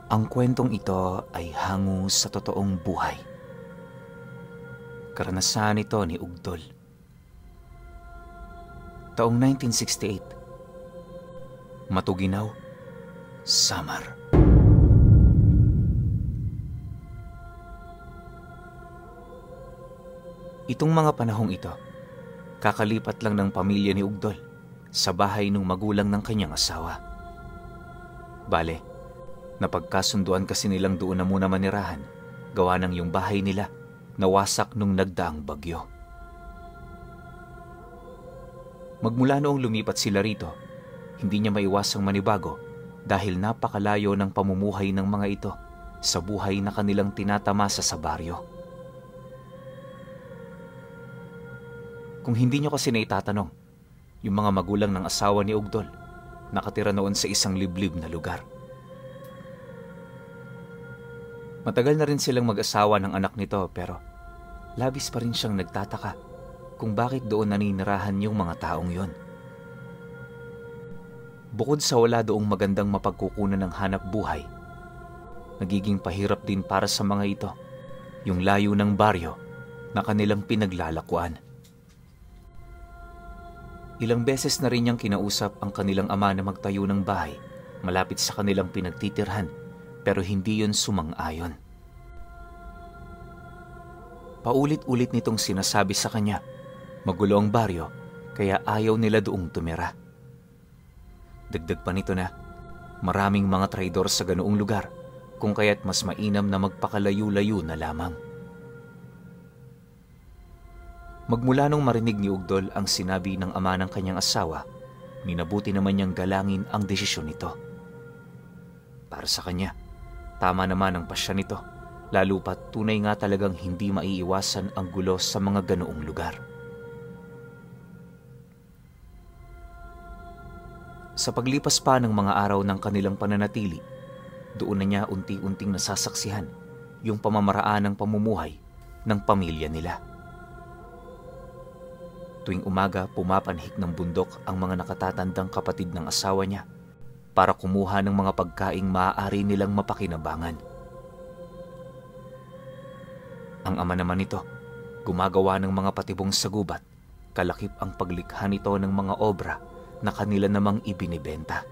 Ang kwentong ito ay hango sa totoong buhay. Karanasan ito ni Ugdol. Taong 1968. Matuginaw, Samar. Itong mga panahong ito, kakalipat lang ng pamilya ni Ugdol sa bahay ng magulang ng kanyang asawa. Bale, napagkasunduan kasi nilang doon na muna manirahan, gawa ng yung bahay nila nawasak nung nagdaang bagyo. Magmula noong lumipat sila rito, hindi niya maiwasang manibago dahil napakalayo ng pamumuhay ng mga ito sa buhay na kanilang tinatamasa sa baryo. Kung hindi niyo kasi naitatanong, yung mga magulang ng asawa ni Ugdol nakatira noon sa isang liblib na lugar. Matagal na rin silang mag-asawa ng anak nito pero labis pa rin siyang nagtataka kung bakit doon naninirahan yung mga taong yon. Bukod sa wala doong magandang mapagkukunan ng hanap buhay, nagiging pahirap din para sa mga ito yung layo ng baryo na kanilang pinaglalakuan. Ilang beses na rin niyang kinausap ang kanilang ama na magtayo ng bahay malapit sa kanilang pinagtitirhan pero hindi yon sumang-ayon. Paulit-ulit nitong sinasabi sa kanya, magulo ang baryo kaya ayaw nila doong tumira. Dagdag pa nito na maraming mga traidor sa ganoong lugar kung kaya't mas mainam na magpakalayo-layo na lamang. Magmula nung marinig ni Ugdol ang sinabi ng ama ng kanyang asawa, minabuti naman niyang galangin ang desisyon nito. Para sa kanya, tama naman ang pasya nito, lalo pat tunay nga talagang hindi maiiwasan ang gulo sa mga ganoong lugar. Sa paglipas pa ng mga araw ng kanilang pananatili, doon na niya unti-unting nasasaksihan yung pamamaraan ng pamumuhay ng pamilya nila. Tuwing umaga, pumapanhik ng bundok ang mga nakatatandang kapatid ng asawa niya para kumuha ng mga pagkaing maaari nilang mapakinabangan. Ang ama naman nito, gumagawa ng mga patibong sa gubat, kalakip ang paglikha nito ng mga obra na kanila namang ibinibenta.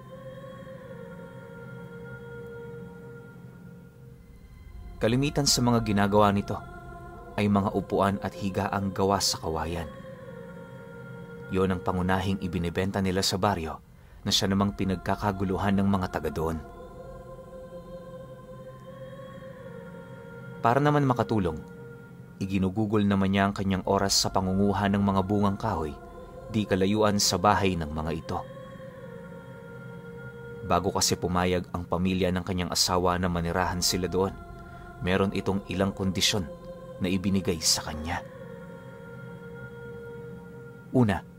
Kalimitan sa mga ginagawa nito ay mga upuan at higaang gawa sa kawayan. Yon ang pangunahing ibinibenta nila sa baryo na siya namang pinagkakaguluhan ng mga taga doon. Para naman makatulong, iginugugol naman niya ang kanyang oras sa pangunguha ng mga bungang kahoy di kalayuan sa bahay ng mga ito. Bago kasi pumayag ang pamilya ng kanyang asawa na manirahan sila doon, meron itong ilang kondisyon na ibinigay sa kanya. Una,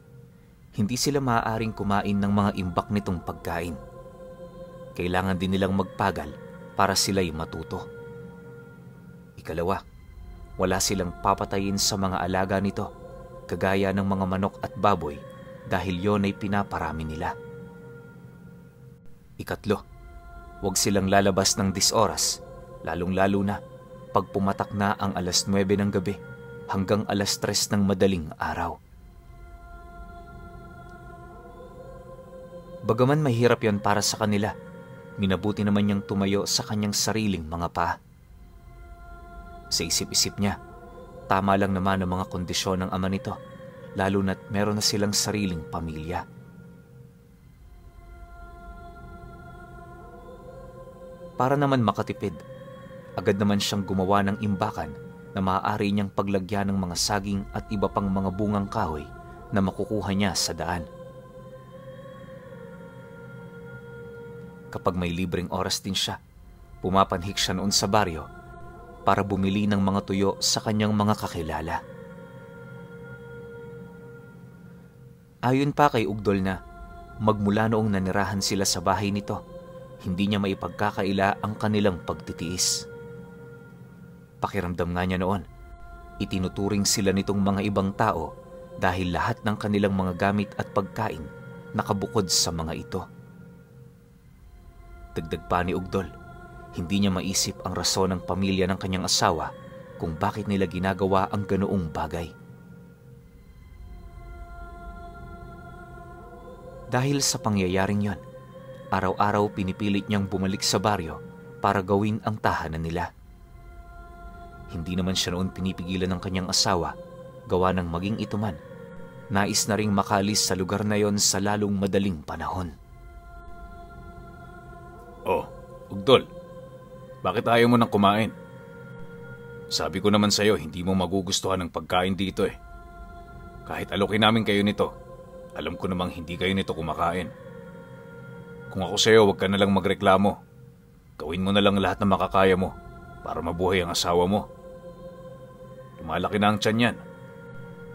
hindi sila maaaring kumain ng mga imbak nitong pagkain. Kailangan din nilang magpagal para sila'y matuto. Ikalawa, wala silang papatayin sa mga alaga nito, kagaya ng mga manok at baboy dahil yon ay pinaparami nila. Ikatlo, huwag silang lalabas ng 10 oras, lalong-lalo na pag pumatak na ang 9:00 ng gabi hanggang 3:00 ng madaling araw. Bagaman mahirap yon para sa kanila, minabuti naman niyang tumayo sa kanyang sariling mga paa. Sa isip-isip niya, tama lang naman ang mga kondisyon ng ama nito, lalo na't meron na silang sariling pamilya. Para naman makatipid, agad naman siyang gumawa ng imbakan na maaari niyang paglagyan ng mga saging at iba pang mga bungang kahoy na makukuha niya sa daan. Kapag may libreng oras din siya, pumapanhik siya noon sa baryo para bumili ng mga tuyo sa kanyang mga kakilala. Ayon pa kay Ugdol na magmula noong nanirahan sila sa bahay nito, hindi niya maipagkakaila ang kanilang pagtitiis. Pakiramdam nga niya noon, itinuturing sila nitong mga ibang tao dahil lahat ng kanilang mga gamit at pagkain nakabukod sa mga ito. Dagdag pa ni Ugdol, Hindi niya maisip ang rason ng pamilya ng kanyang asawa kung bakit nila ginagawa ang ganoong bagay. Dahil sa pangyayaring yon, araw-araw pinipilit niyang bumalik sa baryo para gawin ang tahanan nila. Hindi naman siya noon pinipigilan ng kanyang asawa, gawa ng maging ito man. Nais na ring makalis sa lugar na yon sa lalong madaling panahon. Oh, Ugdol, bakit ayaw mo nang kumain? Sabi ko naman sa'yo, hindi mo magugustuhan ng pagkain dito eh. Kahit alokin namin kayo nito, alam ko namang hindi kayo nito kumakain. Kung ako sa'yo, huwag ka na lang magreklamo. Gawin mo na lang lahat ng makakaya mo para mabuhay ang asawa mo. Lumalaki na ang tiyan yan.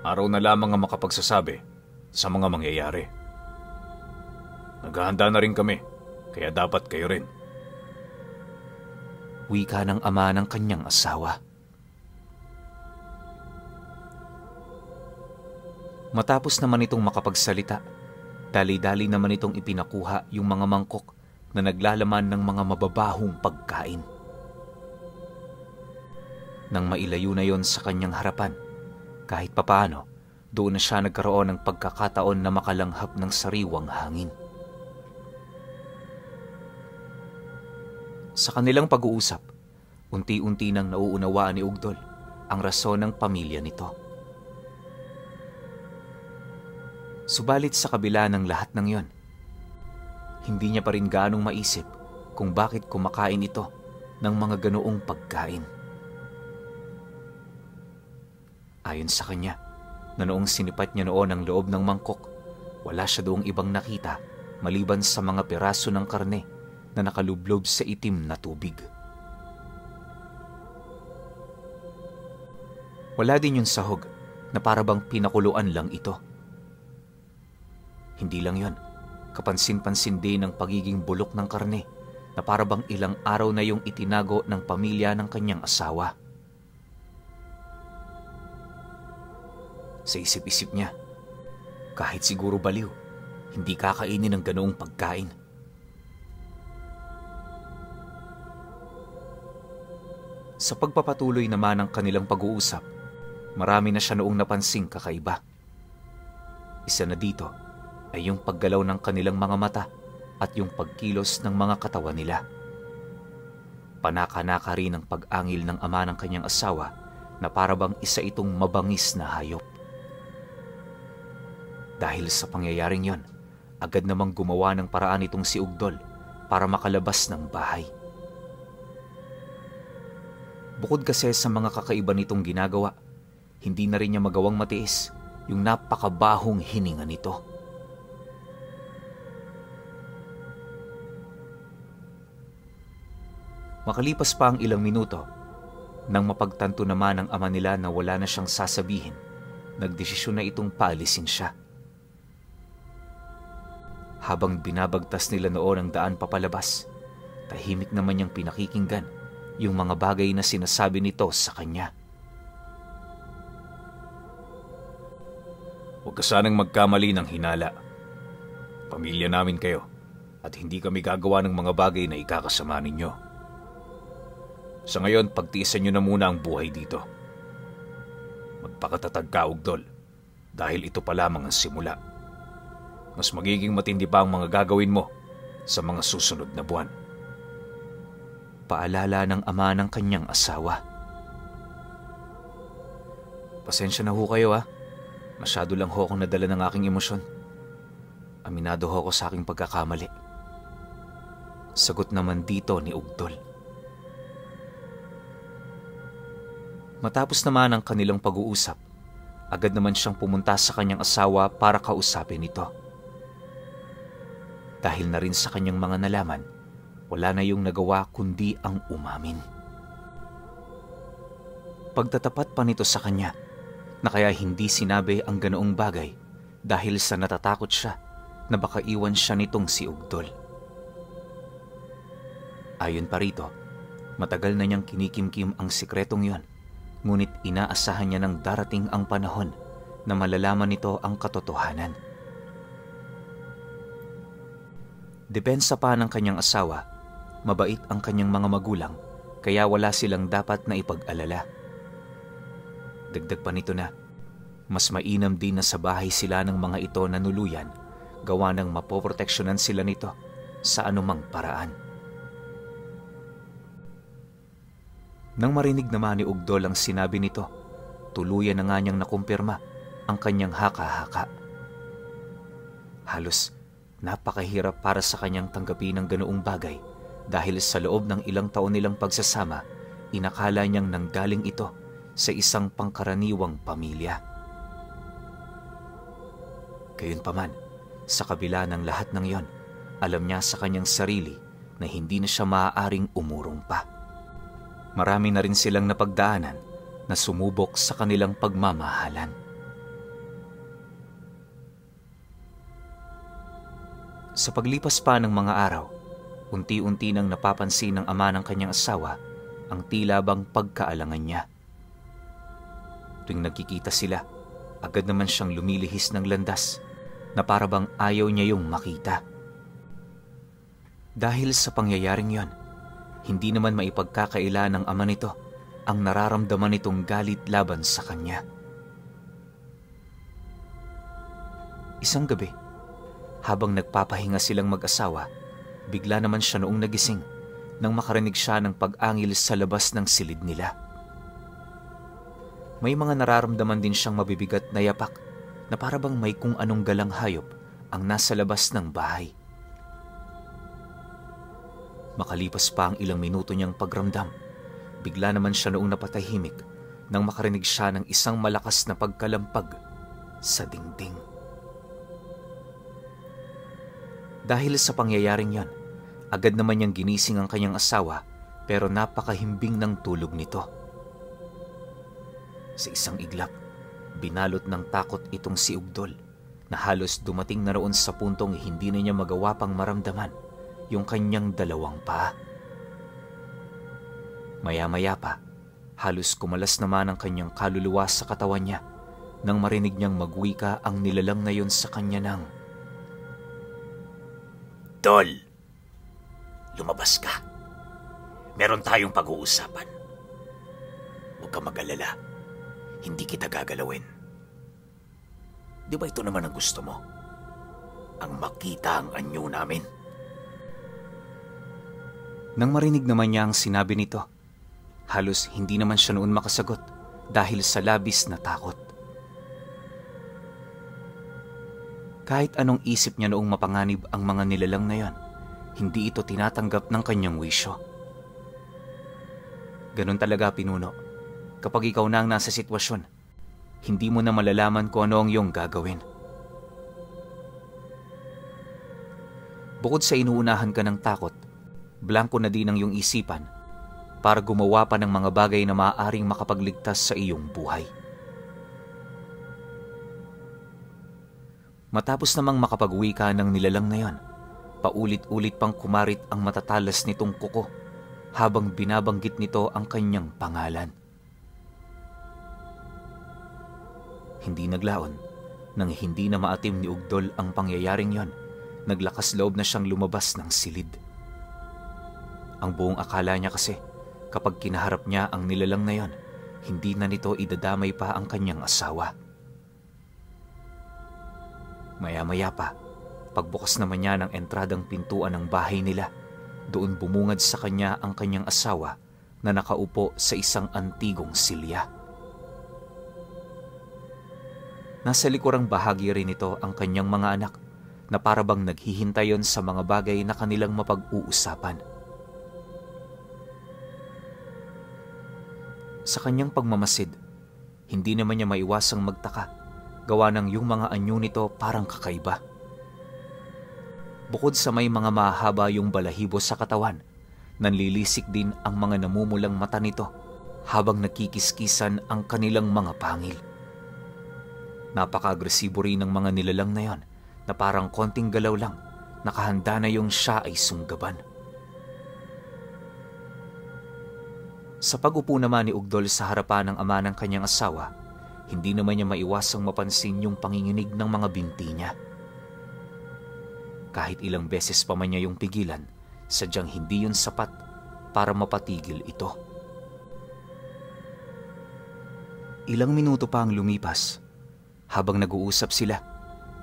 Araw na lamang ang makapagsasabi sa mga mangyayari. Naghahanda na rin kami, kaya dapat kayo rin. Wika ng ama ng kanyang asawa. Matapos naman itong makapagsalita, dali-dali naman itong ipinakuha yung mga mangkok na naglalaman ng mga mababahong pagkain. Nang mailayo na yon sa kanyang harapan, kahit papaano, doon na siya nagkaroon ng pagkakataon na makalanghap ng sariwang hangin. Sa kanilang pag-uusap, unti-unti nang nauunawaan ni Ugdol ang rason ng pamilya nito. Subalit sa kabila ng lahat ng yon, hindi niya pa rin gaanong maisip kung bakit kumakain ito ng mga ganoong pagkain. Ayon sa kanya, na noong sinipat niya noon ang loob ng mangkok, wala siya doong ibang nakita maliban sa mga piraso ng karne na nakalublob sa itim na tubig. Wala din yung sahog na para bang pinakuluan lang ito. Hindi lang yon, kapansin-pansin din ang pagiging bulok ng karne na para bang ilang araw na yung itinago ng pamilya ng kanyang asawa. Sa isip-isip niya, kahit siguro baliw, hindi kakainin ng ganoong pagkain. Sa pagpapatuloy naman ng kanilang pag-uusap, marami na siya noong napansing kakaiba. Isa na dito ay yung paggalaw ng kanilang mga mata at yung pagkilos ng mga katawan nila. Panaka-naka rin ang pag-angil ng ama ng kanyang asawa na para bang isa itong mabangis na hayop. Dahil sa pangyayaring yon, agad namang gumawa ng paraan itong si Ugdol para makalabas ng bahay. Bukod kasi sa mga kakaiba nitong ginagawa, hindi na rin niya magawang matiis yung napakabahong hininga nito. Makalipas pa ang ilang minuto, nang mapagtanto naman ng ama nila na wala na siyang sasabihin, nagdesisyon na itong paalisin siya. Habang binabagtas nila noon ang daan papalabas, tahimik naman niyang pinakikinggan yung mga bagay na sinasabi nito sa kanya. Huwag ka sanang magkamali ng hinala. Pamilya namin kayo at hindi kami gagawa ng mga bagay na ikakasama ninyo. Sa ngayon, pagtiisan nyo na muna ang buhay dito. Magpakatatag ka, Ugdol, dahil ito pa lamang ang simula. Mas magiging matindi pa ang mga gagawin mo sa mga susunod na buwan. Paalala ng ama ng kanyang asawa. Pasensya na ho kayo Masyado lang ho akong nadala ng aking emosyon. Aminado ho ako sa aking pagkakamali. Sagot naman dito ni Ugdol. Matapos naman ang kanilang pag-uusap, agad naman siyang pumunta sa kanyang asawa para kausapin ito. Dahil na rin sa kanyang mga nalaman, wala na yung nagawa kundi ang umamin. Pagtatapat pa nito sa kanya, na kaya hindi sinabi ang ganoong bagay dahil sa natatakot siya na baka iwan siya nitong si Ugdol. Ayon pa rito, matagal na niyang kinikimkim ang sikretong yon, ngunit inaasahan niya ng darating ang panahon na malalaman nito ang katotohanan. Depensa pa ng kanyang asawa, Mabait ang kanyang mga magulang, kaya wala silang dapat na ipag-alala. Dagdag pa nito na, mas mainam din na sa bahay sila ng mga ito na nuluyan, gawa ng mapoproteksyonan sila nito sa anumang paraan. Nang marinig naman ni Ugdol ang sinabi nito, tuluyan na nga niyang nakumpirma ang kanyang haka-haka. Halos napakahirap para sa kanyang tanggapin ang ganoong bagay dahil sa loob ng ilang taon nilang pagsasama, inakala niyang nanggaling ito sa isang pangkaraniwang pamilya. Gayunpaman, sa kabila ng lahat ng iyon, alam niya sa kanyang sarili na hindi na siya maaaring umurong pa. Marami na rin silang napagdaanan na sumubok sa kanilang pagmamahalan. Sa paglipas pa ng mga araw, unti-unti nang napapansin ng ama ng kanyang asawa ang tila bang pagkaalangan niya. Tuwing nagkikita sila, agad naman siyang lumilihis ng landas na para bang ayaw niya yung makita. Dahil sa pangyayaring yon, hindi naman maipagkakaila ng ama nito ang nararamdaman nitong galit laban sa kanya. Isang gabi, habang nagpapahinga silang mag-asawa, bigla naman siya noong nagising nang makarinig siya ng pag-angil sa labas ng silid nila. May mga nararamdaman din siyang mabibigat na yapak na para bang may kung anong galang hayop ang nasa labas ng bahay. Makalipas pa ang ilang minuto niyang pagramdam, bigla naman siya noong napatahimik nang makarinig siya ng isang malakas na pagkalampag sa dingding. Dahil sa pangyayaring yon, agad naman niyang ginising ang kanyang asawa pero napakahimbing ng tulog nito. Sa isang iglap, binalot ng takot itong si Ugdol na halos dumating na roon sa puntong hindi na niya magawa pang maramdaman yung kanyang dalawang paa. Maya-maya pa, halos kumalas naman ang kanyang kaluluwa sa katawan niya nang marinig niyang magwika ang nilalang na yon sa kanya ng, "Tol, lumabas ka. Meron tayong pag-uusapan. Huwag ka mag-alala. Hindi kita gagalawin. Di ba ito naman ang gusto mo? Ang makita ang anyo namin." Nang marinig naman niya ang sinabi nito, halos hindi naman siya noon makasagot dahil sa labis na takot. Kahit anong isip niya noong mapanganib ang mga nilalang na yon, hindi ito tinatanggap ng kanyang wisyo. Ganun talaga, Pinuno. Kapag ikaw na ang nasa sitwasyon, hindi mo na malalaman kung ano ang iyong gagawin. Bukod sa inuunahan ka ng takot, blanko na din ang iyong isipan para gumawa pa ng mga bagay na maaaring makapagligtas sa iyong buhay. Matapos namang makapag-uwi ka ng nilalang na yon, paulit-ulit pang kumarit ang matatalas nitong kuko habang binabanggit nito ang kanyang pangalan. Hindi naglaon, nang hindi na maatim ni Ugdol ang pangyayaring yon, naglakas loob na siyang lumabas ng silid. Ang buong akala niya kasi, kapag kinaharap niya ang nilalang na yon, hindi na nito idadamay pa ang kanyang asawa. Maya-maya pa, pagbukas naman niya ng entradang pintuan ng bahay nila, doon bumungad sa kanya ang kanyang asawa na nakaupo sa isang antigong silya. Nasa likurang bahagi rin nito ang kanyang mga anak na parabang naghihintayon sa mga bagay na kanilang mapag-uusapan. Sa kanyang pagmamasid, hindi naman niya maiwasang magtaka, gawa ng yung mga anyo nito parang kakaiba. Bukod sa may mga mahaba yung balahibo sa katawan, nanlilisik din ang mga namumulang mata nito habang nagkikiskisan ang kanilang mga pangil. Napaka-agresibo rin ng mga nilalang na yon na parang konting galaw lang, nakahanda na yung siya ay sunggaban. Sa pag-upo naman ni Ugdol sa harapan ng ama ng kanyang asawa, hindi naman niya maiwasang mapansin yung panginginig ng mga binti niya. Kahit ilang beses pa man niya yung pigilan, sadyang hindi yun sapat para mapatigil ito. Ilang minuto pa ang lumipas. Habang nag-uusap sila,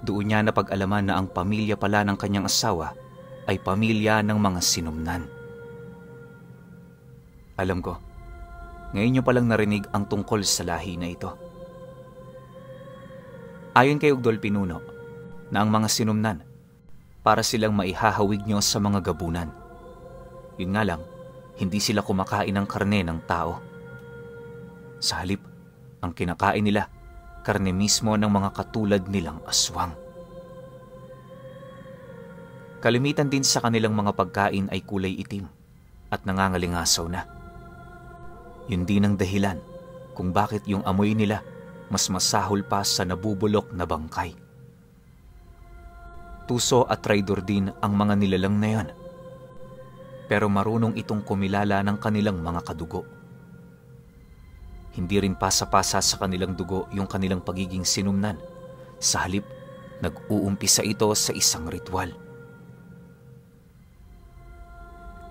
doon niya napag-alaman na ang pamilya pala ng kanyang asawa ay pamilya ng mga sinumnan. Alam ko, ngayon niyo palang narinig ang tungkol sa lahi na ito. Ayon kay Ugdol Pinuno, na ang mga sinumnan, para silang maihahawig niyo sa mga gabunan. Yun nga lang, hindi sila kumakain ng karne ng tao. Sa halip, ang kinakain nila, karne mismo ng mga katulad nilang aswang. Kalimitan din sa kanilang mga pagkain ay kulay itim at nangangalingasaw na. Yun din ang dahilan kung bakit yung amoy nila mas masahol pa sa nabubulok na bangkay. Tuso at traidor din ang mga nilalang na yan. Pero marunong itong kumilala ng kanilang mga kadugo. Hindi rin pasa-pasa sa kanilang dugo yung kanilang pagiging sinumnan. Sa halip, nag-uumpisa ito sa isang ritual.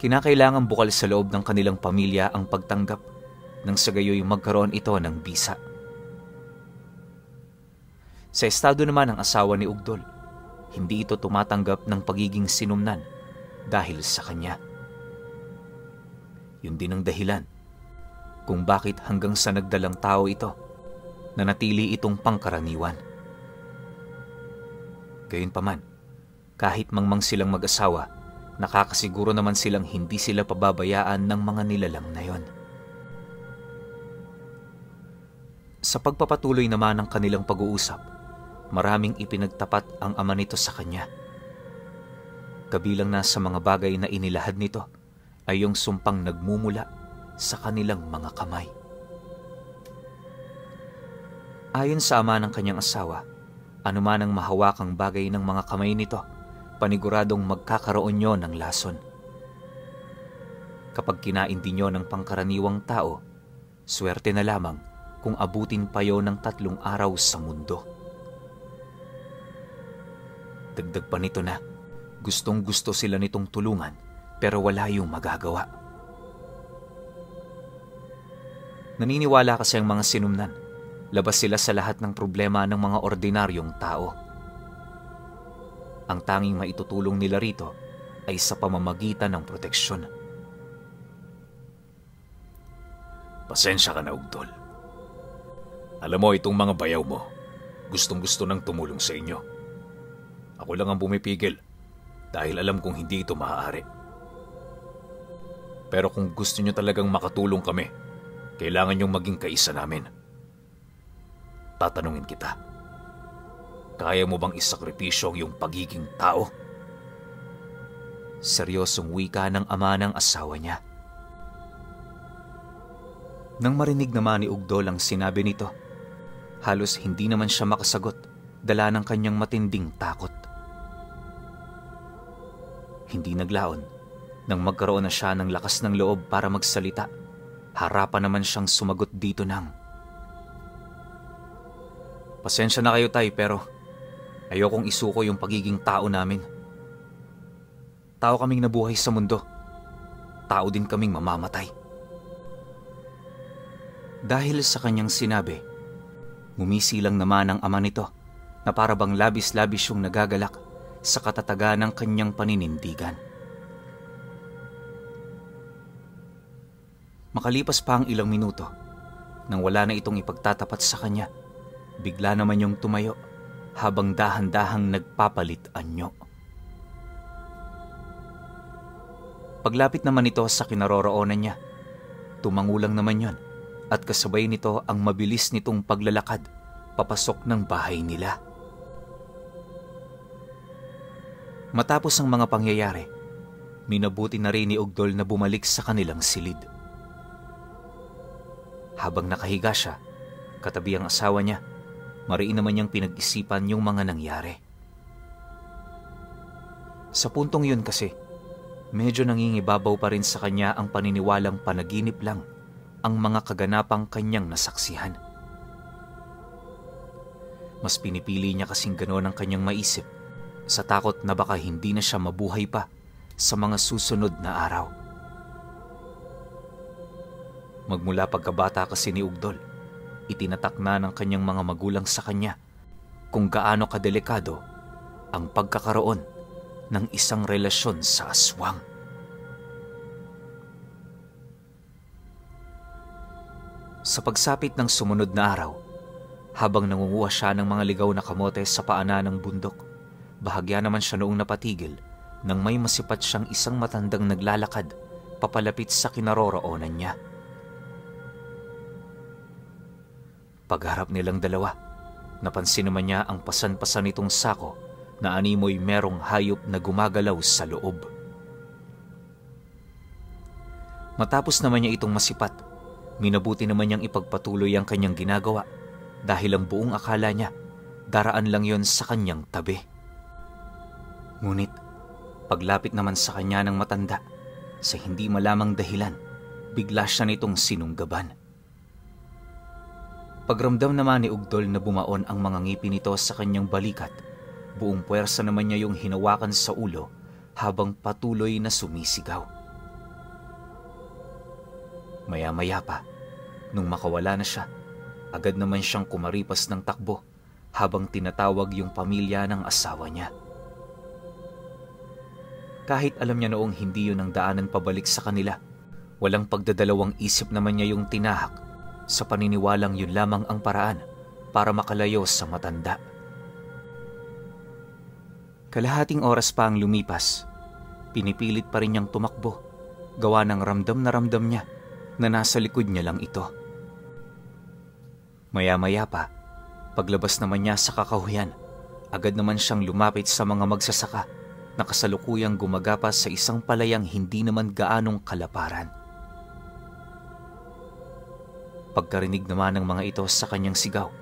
Kinakailangan bukal sa loob ng kanilang pamilya ang pagtanggap nang sa gayoy magkaroon ito ng bisa. Sa estado naman ng asawa ni Ugdol, hindi ito tumatanggap ng pagiging sinumnan dahil sa kanya. Yun din ang dahilan kung bakit hanggang sa nagdalang tao ito na natili itong pangkaraniwan. Gayunpaman, kahit mangmang silang mag-asawa, nakakasiguro naman silang hindi sila pababayaan ng mga nilalang na yon. Sa pagpapatuloy naman ng kanilang pag-uusap, maraming ipinagtapat ang ama nito sa kanya. Kabilang na sa mga bagay na inilahad nito ay yung sumpang nagmumula sa kanilang mga kamay. Ayon sa ama ng kanyang asawa, anuman ang mahawakang bagay ng mga kamay nito, paniguradong magkakaroon nyo ng lason. Kapag kinain din nyo ng pangkaraniwang tao, swerte na lamang kung abutin pa yon ng 3 araw sa mundo. Dagdag pa nito na, gustong gusto sila nitong tulungan pero wala yung magagawa. Naniniwala kasi ang mga sinumnan, labas sila sa lahat ng problema ng mga ordinaryong tao. Ang tanging maitutulong nila rito ay sa pamamagitan ng proteksyon. Pasensya ka na, Ugdol. Alam mo, itong mga bayaw mo, gustong-gusto nang tumulong sa inyo. Ako lang ang bumipigil dahil alam kong hindi ito maaari. Pero kung gusto nyo talagang makatulong kami, kailangan nyong maging kaisa namin. Tatanungin kita, kaya mo bang isakripisyo ang iyong pagiging tao? Seryosong wika ng ama ng asawa niya. Nang marinig naman ni Ugdol ang sinabi nito, halos hindi naman siya makasagot, dala ng kanyang matinding takot. Hindi naglaon, nang magkaroon na siya ng lakas ng loob para magsalita, harapan naman siyang sumagot dito ng, "Pasensya na kayo, tay, pero ayokong isuko yung pagiging tao namin. Tao kaming nabuhay sa mundo. Tao din kaming mamamatay." Dahil sa kanyang sinabi, ngumisilang naman ang ama nito na para bang labis-labis yung nagagalak sa katatagan ng kanyang paninindigan. Makalipas pa ang ilang minuto, nang wala na itong ipagtatapat sa kanya, bigla naman yung tumayo habang dahan-dahang nagpapalit anyo. Paglapit naman ito sa kinaroroonan niya, tumangulang naman yon at kasabay nito ang mabilis nitong paglalakad papasok ng bahay nila. Matapos ang mga pangyayari, minabuti na rin ni Ugdol na bumalik sa kanilang silid. Habang nakahiga siya, katabi ang asawa niya, mariin naman niyang pinag-isipan yung mga nangyari. Sa puntong yun kasi, medyo nangingibabaw pa rin sa kanya ang paniniwalang panaginip lang ang mga kaganapang kanyang nasaksihan. Mas pinipili niya kasing gano'n ang kanyang maisip sa takot na baka hindi na siya mabuhay pa sa mga susunod na araw. Magmula pagkabata kasi ni Ugdol, itinatak na ng kanyang mga magulang sa kanya kung gaano kadelikado ang pagkakaroon ng isang relasyon sa aswang. Sa pagsapit ng sumunod na araw, habang nangunguha siya ng mga ligaw na kamote sa paanan ng bundok, bahagya naman siya noong napatigil nang may masipat siyang isang matandang naglalakad papalapit sa kinaroroonan niya. Pagharap nilang dalawa, napansin naman niya ang pasan-pasan nitong sako na animoy merong hayop na gumagalaw sa loob. Matapos naman niya itong masipat, minabuti naman niyang ipagpatuloy ang kanyang ginagawa dahil ang buong akala niya daraan lang yon sa kanyang tabi. Ngunit paglapit naman sa kanya ng matanda, sa hindi malamang dahilan, bigla siya nitong sinunggaban. Pagramdam naman ni Ugdol na bumaon ang mga ngipin nito sa kanyang balikat, buong puwersa naman niya yung hinawakan sa ulo habang patuloy na sumisigaw. Maya-maya pa, nung makawala na siya, agad naman siyang kumaripas ng takbo habang tinatawag yung pamilya ng asawa niya. Kahit alam niya noong hindi yun ang daanan pabalik sa kanila, walang pagdadalawang isip naman niya yung tinahak sa paniniwalang yun lamang ang paraan para makalayo sa matanda. Kalahating oras pa ang lumipas, pinipilit pa rin niyang tumakbo, gawa ng ramdam na ramdam niya na nasa likod niya lang ito. Maya-maya pa, paglabas naman niya sa kakahuyan, agad naman siyang lumapit sa mga magsasaka na kasalukuyang gumagapas sa isang palayang hindi naman gaanong kalaparan. Pagkarinig naman ng mga ito sa kanyang sigaw,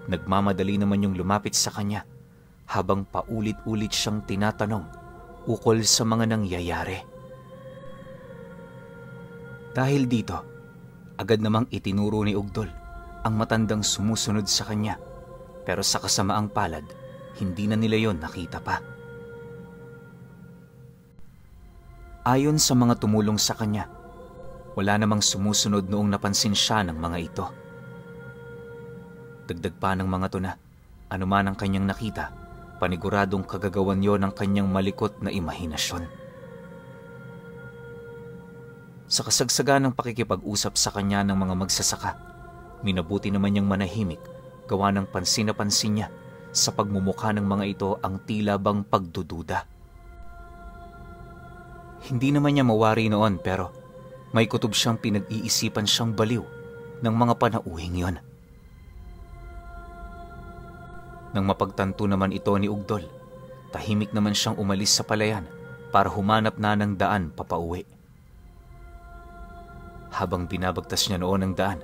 nagmamadali naman yung lumapit sa kanya habang paulit-ulit siyang tinatanong ukol sa mga nangyayari. Dahil dito, agad namang itinuro ni Ugdol ang matandang sumusunod sa kanya, pero sa kasamaang palad, hindi na nila yon nakita pa. Ayon sa mga tumulong sa kanya, wala namang sumusunod noong napansin siya ng mga ito. Dagdag pa ng mga tuna, anuman ang kanyang nakita, paniguradong kagagawan yon ng kanyang malikot na imahinasyon. Sa kasagsagan ng pakikipag-usap sa kanya ng mga magsasaka, minabuti naman niyang manahimik gawa ng pansin na pansin niya sa pagmumukha ng mga ito ang tila bang pagdududa. Hindi naman niya mawari noon pero may kutob siyang pinag-iisipan siyang baliw ng mga panauhing yon. Nang mapagtanto naman ito ni Ugdol, tahimik naman siyang umalis sa palayan para humanap na ng daan papauwi. Habang binabagtas niya noon ang daan,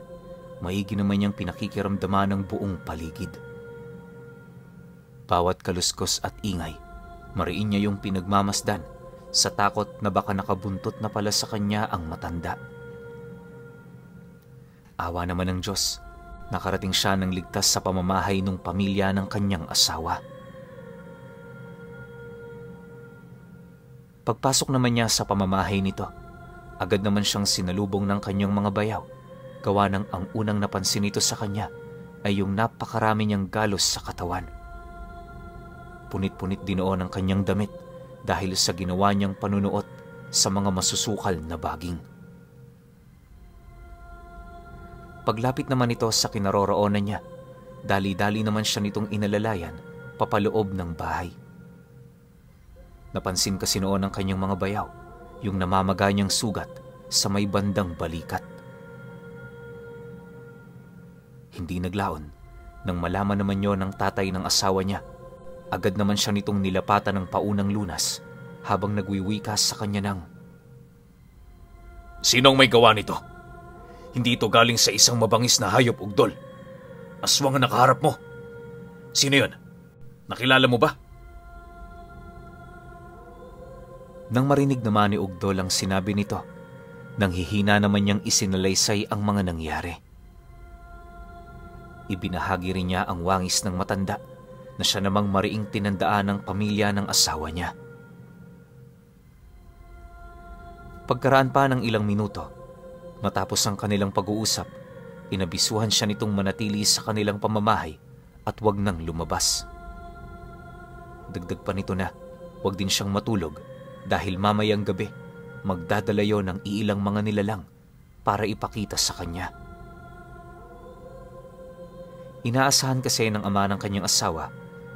maigi naman niyang pinakikiramdaman ng buong paligid. Bawat kaluskos at ingay, mariin niya yung pinagmamasdan sa takot na baka nakabuntot na pala sa kanya ang matanda. Awa naman ng Diyos, nakarating siya ng ligtas sa pamamahay ng pamilya ng kanyang asawa. Pagpasok naman niya sa pamamahay nito, agad naman siyang sinalubong ng kanyang mga bayaw, gawa ng ang unang napansin nito sa kanya ay yung napakarami niyang galos sa katawan. Punit-punit din noon ang kanyang damit dahil sa ginawa niyang panunuot sa mga masusukal na baging. Paglapit naman ito sa kinaroroonan niya, dali-dali naman siya nitong inalalayan papaloob ng bahay. Napansin kasi noon ng kanyang mga bayaw yung namamaga niyang sugat sa may bandang balikat. Hindi naglaon nang malaman naman yon ng tatay ng asawa niya. Agad naman siya nitong nilapatan ng paunang lunas habang nagwiwikas sa kanya ng, "Sinong may gawa nito? Hindi ito galing sa isang mabangis na hayop, Ugdol. Aswang ang nakaharap mo. Sino yun? Nakilala mo ba?" Nang marinig naman ni Ugdol ang sinabi nito, nang hihina naman niyang isinalaysay ang mga nangyari. Ibinahagi rin niya ang wangis ng matanda na siya namang mariing tinandaan ng pamilya ng asawa niya. Pagkaraan pa ng ilang minuto, matapos ang kanilang pag-uusap, inabisuhan siya nitong manatili sa kanilang pamamahay at wag nang lumabas. Dagdag pa nito na wag din siyang matulog dahil mamayang gabi magdadala yon ng iilang mga nilalang para ipakita sa kanya. Inaasahan kasi ng ama ng kanyang asawa,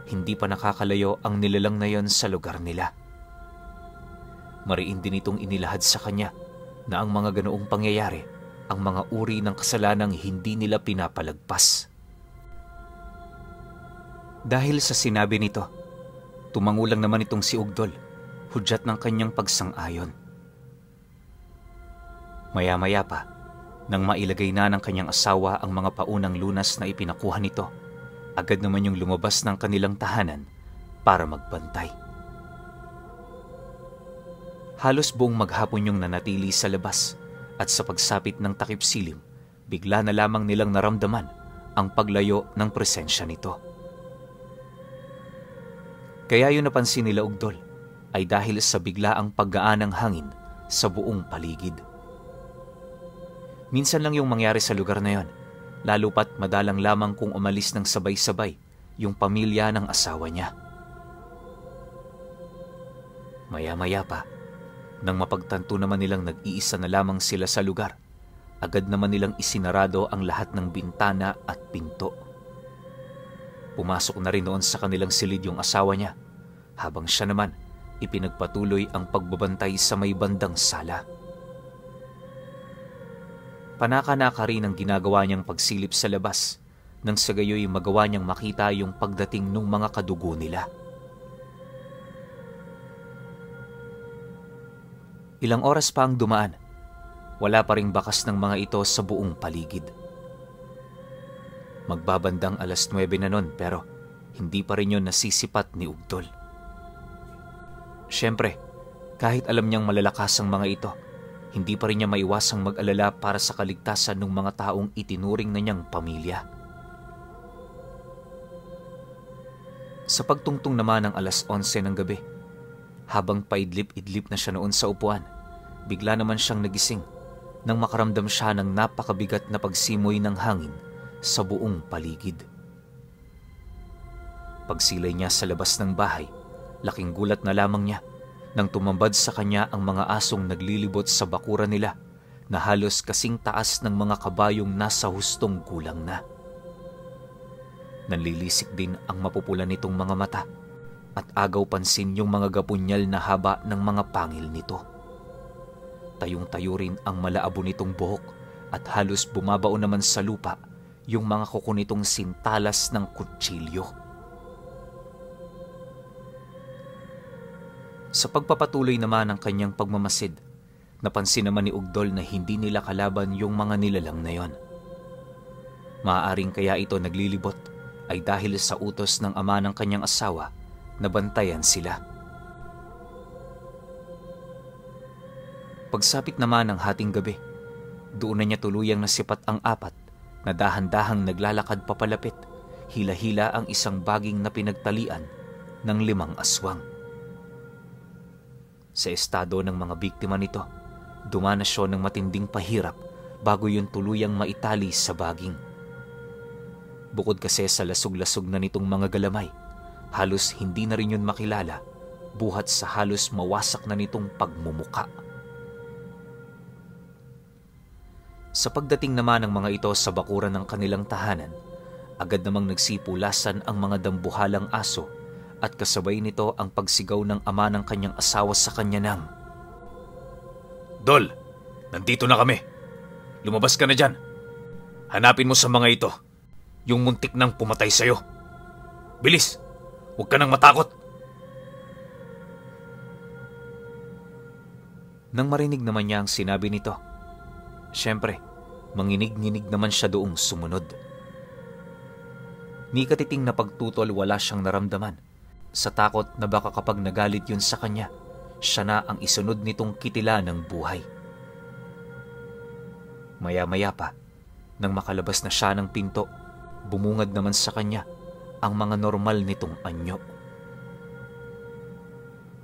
hindi pa nakakalayo ang nilalang na yon sa lugar nila. Mariin din itong inilahad sa kanya na ang mga ganoong pangyayari ang mga uri ng kasalanang hindi nila pinapalagpas. Dahil sa sinabi nito, tumangulang naman itong si Ugdol, hudyat ng kanyang pagsang-ayon. Maya-maya pa, nang mailagay na ng kanyang asawa ang mga paunang lunas na ipinakuha nito, agad naman yung lumabas ng kanilang tahanan para magbantay. Halos buong maghapon yung nanatili sa labas at sa pagsapit ng takip silim, bigla na lamang nilang naramdaman ang paglayo ng presensya nito. Kaya yun napansin nila Ugdol ay dahil sa biglaang paggaan ng hangin sa buong paligid. Minsan lang yung mangyari sa lugar na yon, lalo pat madalang lamang kung umalis ng sabay-sabay yung pamilya ng asawa niya. Maya-maya pa, nang mapagtanto naman nilang nag-iisa na lamang sila sa lugar, agad naman nilang isinarado ang lahat ng bintana at pinto. Pumasok na rin noon sa kanilang silid yung asawa niya, habang siya naman ipinagpatuloy ang pagbabantay sa may bandang sala. Panaka-naka rin ang ginagawa niyang pagsilip sa labas, nang sa gayoy magawa niyang makita yung pagdating ng mga kadugo nila. Ilang oras pa ang dumaan, wala pa ring bakas ng mga ito sa buong paligid. Magbabandang 9:00 na nun pero hindi pa rin yun nasisipat ni Ugdol. Siyempre, kahit alam niyang malalakas ang mga ito, hindi pa rin niya maiwasang mag-alala para sa kaligtasan ng mga taong itinuring na niyang pamilya. Sa pagtungtong naman ng 11:00 ng gabi, habang paidlip-idlip na siya noon sa upuan, bigla naman siyang nagising nang makaramdam siya ng napakabigat na pagsimoy ng hangin sa buong paligid. Pagsilay niya sa labas ng bahay, laking gulat na lamang niya nang tumambad sa kanya ang mga asong naglilibot sa bakuran nila na halos kasing taas ng mga kabayong nasa hustong gulang na. Nanlilisik din ang mapupula nitong mga mata at agaw pansin yung mga gapunyal na haba ng mga pangil nito. Tayong-tayo rin ang malaabo nitong buhok at halos bumabao naman sa lupa yung mga kuko nitong sintalas ng kutsilyo. Sa pagpapatuloy naman ng kanyang pagmamasid, napansin naman ni Ugdol na hindi nila kalaban yung mga nilalang na yon. Maaaring kaya ito naglilibot ay dahil sa utos ng ama ng kanyang asawa na bantayan sila. Pagsapit naman ng hating gabi, doon na niya tuluyang nasipat ang apat na dahan-dahang naglalakad papalapit, hila-hila ang isang baging na pinagtalian ng 5 aswang. Sa estado ng mga biktima nito, dumanas siya ng matinding pahirap bago yun tuluyang maitali sa baging. Bukod kasi sa lasog-lasog na nitong mga galamay, halos hindi na rin yun makilala buhat sa halos mawasak na nitong pagmumuka. Sa pagdating naman ng mga ito sa bakuran ng kanilang tahanan, agad namang nagsipulasan ang mga dambuhalang aso at kasabay nito ang pagsigaw ng ama ng kanyang asawa sa kanya ng, "Dol, nandito na kami. Lumabas ka na dyan. Hanapin mo sa mga ito yung muntik nang pumatay sa'yo. Bilis, huwag ka nang matakot." Nang marinig naman niya ang sinabi nito, siyempre, manginig-nginig naman siya doong sumunod. Ni katiting na pagtutol wala siyang naramdaman. Sa takot na baka kapag nagalit yun sa kanya, siya na ang isunod nitong kitila ng buhay. Maya-maya pa, nang makalabas na siya ng pinto, bumungad naman sa kanya ang mga normal nitong anyo.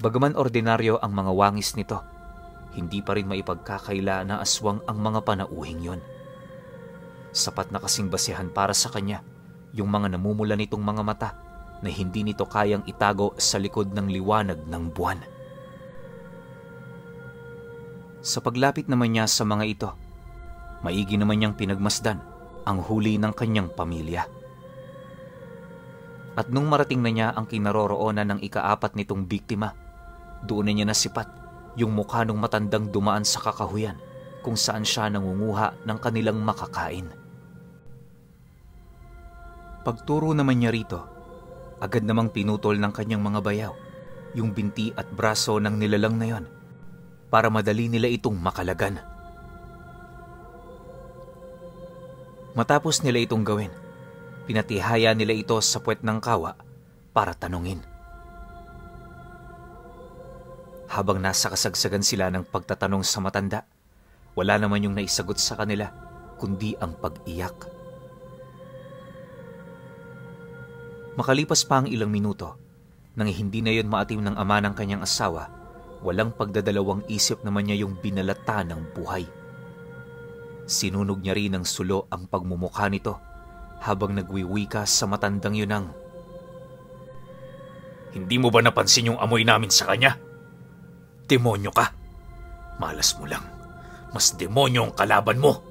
Bagaman ordinaryo ang mga wangis nito, hindi pa rin maipagkakaila na aswang ang mga panauhing yon. Sapat na kasing basehan para sa kanya yung mga namumula nitong mga mata na hindi nito kayang itago sa likod ng liwanag ng buwan. Sa paglapit naman niya sa mga ito, maigi naman niyang pinagmasdan ang huli ng kanyang pamilya. At nung marating na niya ang kinaroroonan ng ika-4 nitong biktima, doon na niya nasipat yung mukha ng matandang dumaan sa kakahuyan kung saan siya nangunguha ng kanilang makakain. Pagturo naman niya rito, agad namang pinutol ng kanyang mga bayaw yung binti at braso ng nilalang na yon para madali nila itong makalagan. Matapos nila itong gawin, pinatihaya nila ito sa puwet ng kawa para tanungin. Habang nasa kasagsagan sila ng pagtatanong sa matanda, wala naman yung naisagot sa kanila kundi ang pag-iyak. Makalipas pa ang ilang minuto, nang hindi na yun maatim ng ama ng kanyang asawa, walang pagdadalawang isip naman niya yung binalata ng buhay. Sinunog niya rin ng sulo ang pagmumukha nito habang nagwiwika sa matandang yun ng, "Hindi mo ba napansin yung amoy namin sa kanya? Demonyo ka. Malas mo lang. Mas demonyo ang kalaban mo."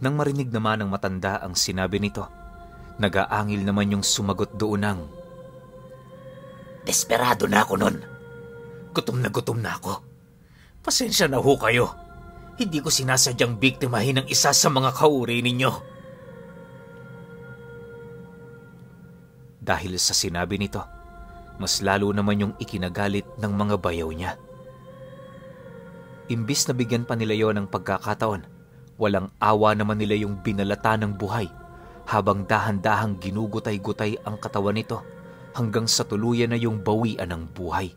Nang marinig naman ng matanda ang sinabi nito, nag-aangil naman yung sumagot doon ng, "Desperado na ako nun. Gutom na ako. Pasensya na ho kayo. Hindi ko sinasadyang biktimahin ang isa sa mga kauri ninyo." Dahil sa sinabi nito, mas lalo naman yung ikinagalit ng mga bayaw niya. Imbis na bigyan pa nila yon ng pagkakataon, walang awa naman nila yung binalata ng buhay habang dahan-dahang ginugutay-gutay ang katawan nito hanggang sa tuluyan na yung bawian ng buhay.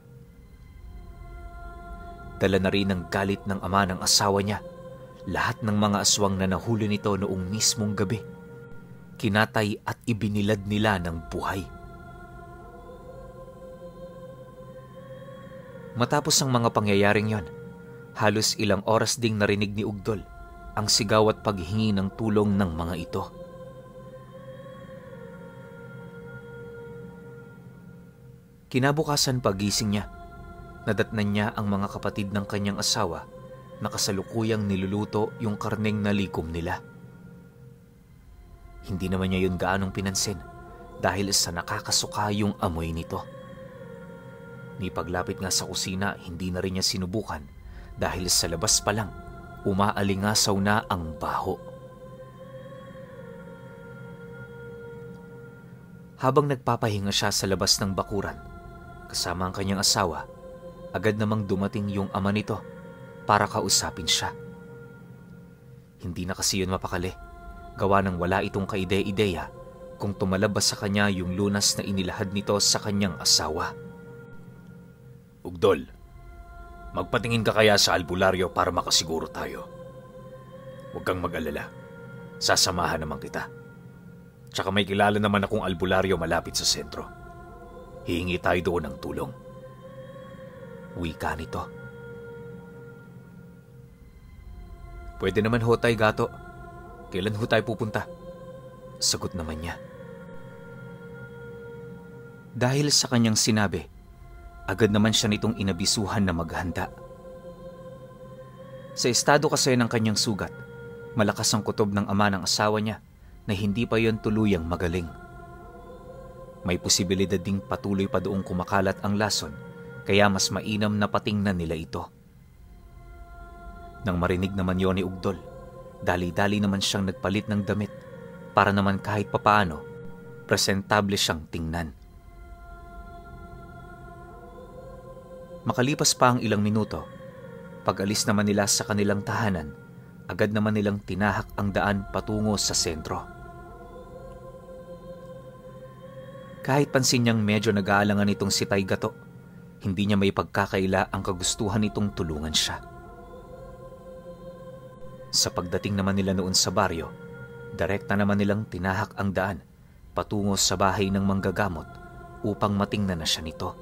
Dala na rin ng galit ng ama ng asawa niya lahat ng mga aswang na nahuli nito noong mismong gabi. Kinatay at ibinilad nila ng buhay. Matapos ang mga pangyayaring yon, halos ilang oras ding narinig ni Ugdol ang sigaw at paghingi ng tulong ng mga ito. Kinabukasan pagising niya, nadatnan niya ang mga kapatid ng kanyang asawa na kasalukuyang niluluto yung karneng nalikom nila. Hindi naman niya yun gaanong pinansin dahil sa nakakasuka yung amoy nito. Ni paglapit nga sa kusina, hindi na rin niya sinubukan dahil sa labas pa lang, umaalingasaw na ang baho. Habang nagpapahinga siya sa labas ng bakuran, kasama ang kanyang asawa, agad namang dumating yung ama nito para kausapin siya. Hindi na kasi yun mapakali, gawa ng wala itong kaide-ideya kung tumalabas sa kanya yung lunas na inilahad nito sa kanyang asawa. "Ugdol, magpatingin ka kaya sa albularyo para makasiguro tayo. Huwag kang mag-alala. Sasamahan naman kita. Tsaka may kilala naman akong albularyo malapit sa sentro. Hihingi tayo doon ng tulong." Wika nito. "Pwede naman ho tayo, Gato. Kailan ho tayo pupunta?" Sagot naman niya. Dahil sa kanyang sinabi, agad naman siya nitong inabisuhan na maghanda. Sa estado kasi ng kanyang sugat, malakas ang kutob ng ama ng asawa niya na hindi pa yon tuluyang magaling. May posibilidad ding patuloy pa doong kumakalat ang lason, kaya mas mainam na patingnan nila ito. Nang marinig naman yon ni Ugdol, dali-dali naman siyang nagpalit ng damit para naman kahit papaano, presentable siyang tingnan. Makalipas pa ang ilang minuto, pag-alis naman nila sa kanilang tahanan, agad naman nilang tinahak ang daan patungo sa sentro. Kahit pansin niyang medyo nag-aalangan itong si Tay Gato, hindi niya may pagkakaila ang kagustuhan nitong tulungan siya. Sa pagdating naman nila noon sa baryo, direkta naman nilang tinahak ang daan patungo sa bahay ng manggagamot upang matingnan na siya nito.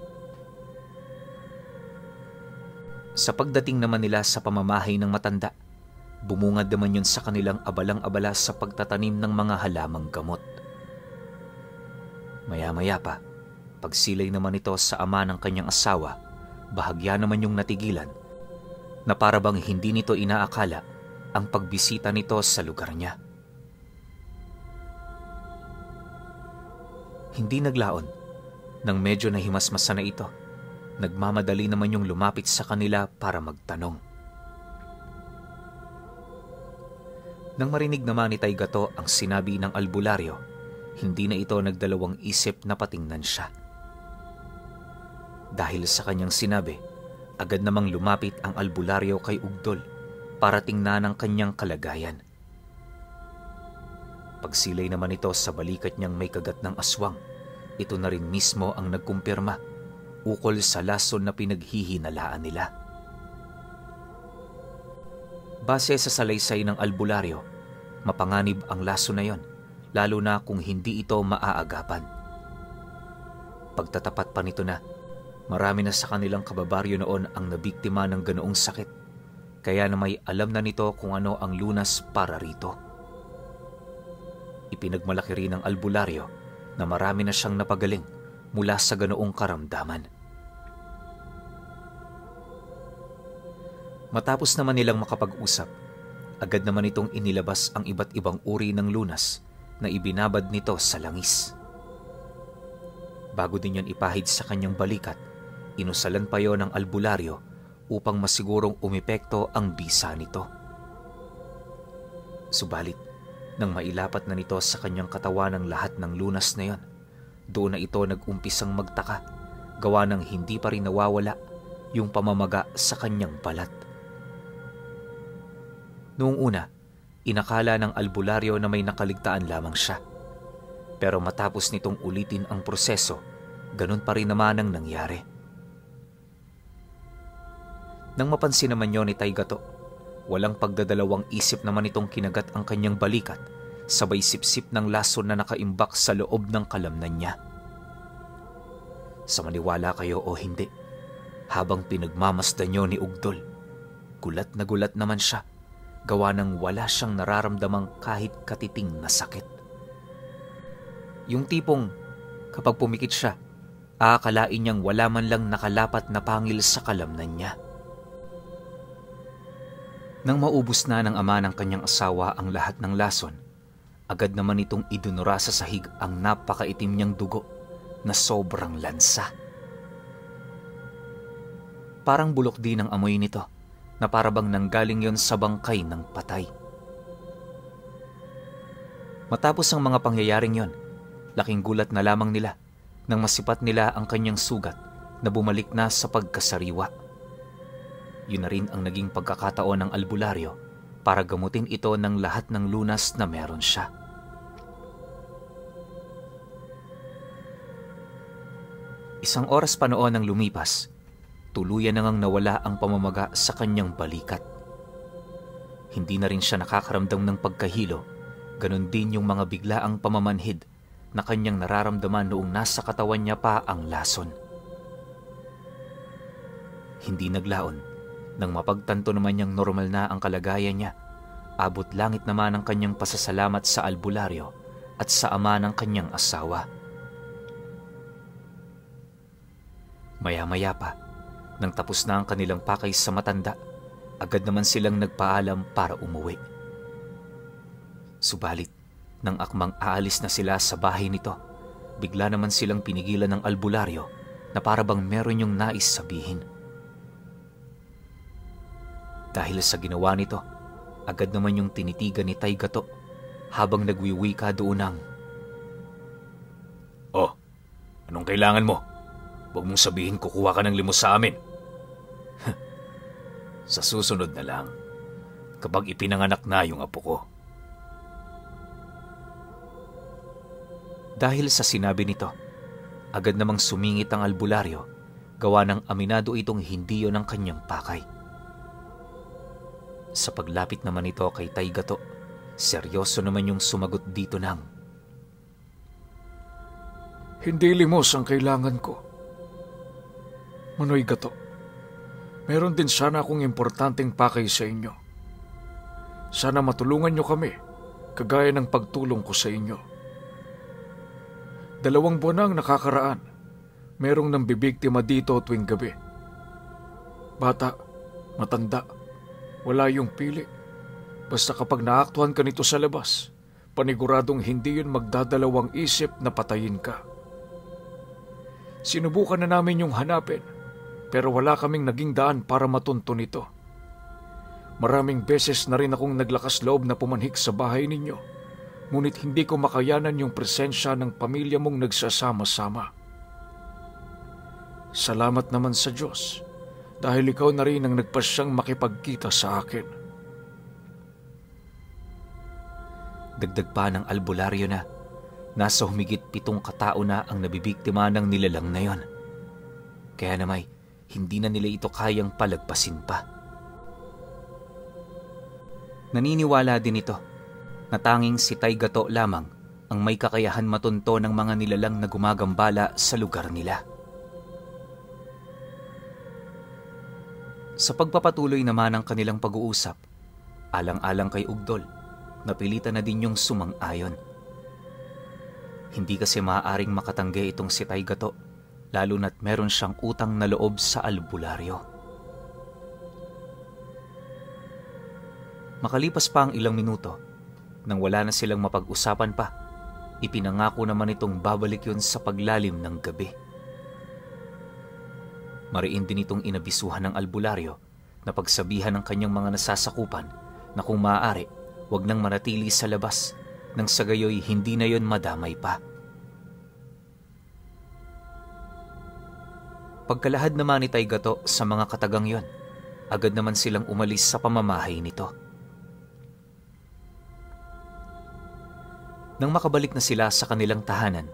Sa pagdating naman nila sa pamamahay ng matanda, bumungad naman yun sa kanilang abalang-abala sa pagtatanim ng mga halamang gamot. Maya-maya pa, pagsilay naman ito sa ama ng kanyang asawa, bahagya naman yung natigilan na parabang hindi nito inaakala ang pagbisita nito sa lugar niya. Hindi naglaon, nang medyo nahimasmasan na ito, nagmamadali naman yung lumapit sa kanila para magtanong. Nang marinig naman ni Taygato ang sinabi ng albularyo, hindi na ito nagdalawang isip na patingnan siya. Dahil sa kanyang sinabi, agad namang lumapit ang albularyo kay Ugdol para tingnan ang kanyang kalagayan. Pagsilay naman ito sa balikat niyang may kagat ng aswang, ito na rin mismo ang nagkumpirma ukol sa lason na pinaghihinalaan nila. Base sa salaysay ng albularyo, mapanganib ang lason na yon, lalo na kung hindi ito maaagapan. Pagtatapat pa nito na, marami na sa kanilang kababaryo noon ang nabiktima ng ganoong sakit, kaya na may alam na nito kung ano ang lunas para rito. Ipinagmalaki rin ng albularyo na marami na siyang napagaling mula sa ganoong karamdaman. Matapos naman nilang makapag-usap, agad naman itong inilabas ang iba't ibang uri ng lunas na ibinabad nito sa langis. Bago din yon ipahid sa kanyang balikat, inusalan pa yon ng albularyo upang masigurong umepekto ang bisa nito. Subalit, nang mailapat na nito sa kanyang katawan ang lahat ng lunas na yon, doon na ito nag-umpisang magtaka, gawa ng hindi pa rin nawawala yung pamamaga sa kanyang balat. Noong una, inakala ng albularyo na may nakaligtaan lamang siya. Pero matapos nitong ulitin ang proseso, ganun pa rin naman ang nangyari. Nang mapansin naman yun ni Taygato, walang pagdadalawang isip naman itong kinagat ang kanyang balikat, sabay sipsip ng lason na nakaimbak sa loob ng kalamnan niya. Sa maniwala kayo o hindi, habang pinagmamasdan niyo ni Ugdol, gulat na gulat naman siya, gawa ng wala siyang nararamdamang kahit katiting na sakit. Yung tipong kapag pumikit siya, aakalain niyang wala man lang nakalapat na pangil sa kalamnan niya. Nang maubos na ng ama ng kanyang asawa ang lahat ng lason, agad naman itong idunura sa sahig ang napakaitim niyang dugo na sobrang lansa. Parang bulok din ang amoy nito na parabang nanggaling yon sa bangkay ng patay. Matapos ang mga pangyayaring yon, laking gulat na lamang nila nang masipat nila ang kanyang sugat na bumalik na sa pagkasariwa. Yun na rin ang naging pagkakataon ng albularyo para gamutin ito ng lahat ng lunas na meron siya. Isang oras pa noon ang lumipas, tuluyan na ngang nawala ang pamamaga sa kanyang balikat. Hindi na rin siya nakakaramdam ng pagkahilo, ganun din yung mga biglaang pamamanhid na kanyang nararamdaman noong nasa katawan niya pa ang lason. Hindi naglaon, nang mapagtanto naman niyang normal na ang kalagayan niya, abot langit naman ang kanyang pasasalamat sa albularyo at sa ama ng kanyang asawa. Maya-maya pa, nang tapos na ang kanilang pakay sa matanda, agad naman silang nagpaalam para umuwi. Subalit, nang akmang aalis na sila sa bahay nito, bigla naman silang pinigilan ng albularyo na parabang meron yung nais sabihin. Dahil sa ginawa nito, agad naman yung tinitigan ni Taygato habang nagwiwika doon ng, "Oh, anong kailangan mo? Huwag mong sabihin kukuha ka ng limos sa amin." "Sa susunod na lang, kapag ipinanganak na yung apo ko." Dahil sa sinabi nito, agad namang sumingit ang albularyo, gawa ng aminado itong hindi yon ang kanyang pakay. Sa paglapit naman ito kay Taygato, seryoso naman yung sumagot dito ng, "Hindi limos ang kailangan ko, Manoy Gato. Meron din sana akong importanteng pakay sa inyo. Sana matulungan nyo kami, kagaya ng pagtulong ko sa inyo. 2 buwan na ang nakakaraan. Merong nambibiktima dito tuwing gabi. Bata, matanda, wala yung pili. Basta kapag naaktuhan ka nito sa labas, paniguradong hindi yun magdadalawang isip na patayin ka. Sinubukan na namin yung hanapin, pero wala kaming naging daan para matunto nito. Maraming beses na rin akong naglakas loob na pumanhik sa bahay ninyo, ngunit hindi ko makayanan yung presensya ng pamilya mong nagsasama-sama. Salamat naman sa Diyos, dahil ikaw na rin ang nagpasyang makipagkita sa akin. Dagdag pa ng albularyo na nasa humigit 7 katao na ang nabibiktima ng nilalang na yon. Kaya namay, hindi na nila ito kayang palagpasin pa. Naniniwala din ito na tanging si Tay Gato lamang ang may kakayahan matunto ng mga nilalang na gumagambala sa lugar nila. Sa pagpapatuloy naman ng kanilang pag-uusap, alang-alang kay Ugdol, napilitan na din yung sumang-ayon. Hindi kasi maaaring makatanggi itong si Tay Gato, lalo na't meron siyang utang na loob sa albularyo. Makalipas pa ang ilang minuto, nang wala na silang mapag-usapan pa, ipinangako naman itong babalik yun sa paglalim ng gabi. Mariin din itong inabisuhan ng albularyo na pagsabihan ng kanyang mga nasasakupan na kung maaari, wag nang manatili sa labas, nang sa gayoy hindi na yon madamay pa. Pagkalahad naman ni Tay Gato sa mga katagang yon, agad naman silang umalis sa pamamahay nito. Nang makabalik na sila sa kanilang tahanan,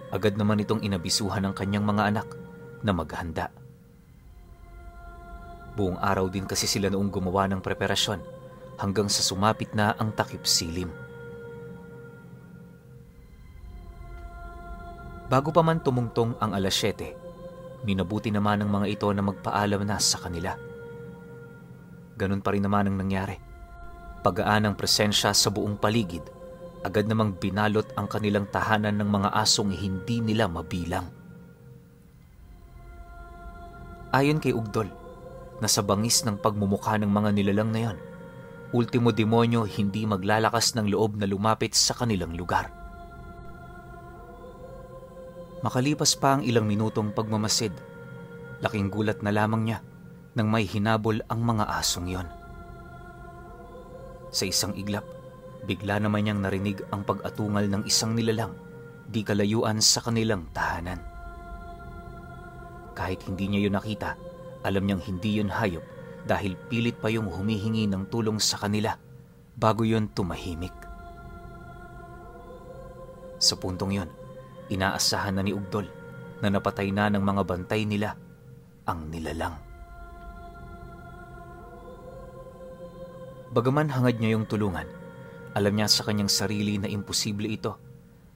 agad naman itong inabisuhan ng kanyang mga anak na maghanda. Buong araw din kasi sila noong gumawa ng preparasyon hanggang sa sumapit na ang takip silim. Bago pa man tumungtong ang 7:00, minabuti naman ng mga ito na magpaalam na sa kanila. Ganun pa rin naman ang nangyari. Pagaan ng presensya sa buong paligid, agad namang binalot ang kanilang tahanan ng mga asong hindi nila mabilang. Ayon kay Ugdol, nasa bangis ng pagmumukha ng mga nilalang na yon, ultimo demonyo hindi maglalakas ng loob na lumapit sa kanilang lugar. Makalipas pa ang ilang minutong pagmamasid, laking gulat na lamang niya nang may hinabol ang mga asong yon. Sa isang iglap, bigla naman niyang narinig ang pag-atungal ng isang nilalang di kalayuan sa kanilang tahanan. Kahit hindi niya yun nakita, alam niyang hindi yun hayop dahil pilit pa yung humihingi ng tulong sa kanila bago yun tumahimik. Sa puntong yun, inaasahan na ni Ugdol na napatay na ng mga bantay nila ang nilalang. Bagaman hangad niya yung tulungan, alam niya sa kanyang sarili na imposible ito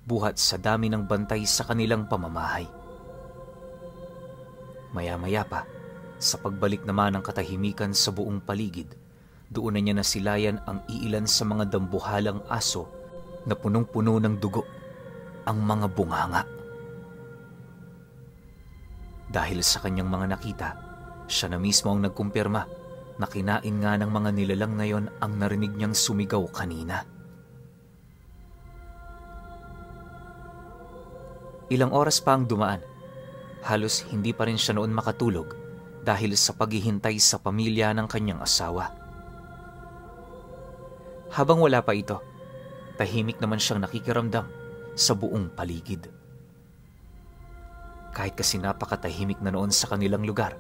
buhat sa dami ng bantay sa kanilang pamamahay. Maya-maya pa, sa pagbalik naman ng katahimikan sa buong paligid, doon na niya nasilayan ang iilan sa mga dambuhalang aso na punong-puno ng dugo, ang mga bunganga. Dahil sa kanyang mga nakita, siya na mismo ang nagkumpirma na kinain nga ng mga nilalang na yon ang narinig niyang sumigaw kanina. Ilang oras pa ang dumaan, halos hindi pa rin siya noon makatulog dahil sa paghihintay sa pamilya ng kanyang asawa. Habang wala pa ito, tahimik naman siyang nakikiramdam sa buong paligid. Kahit kasi napakatahimik na noon sa kanilang lugar,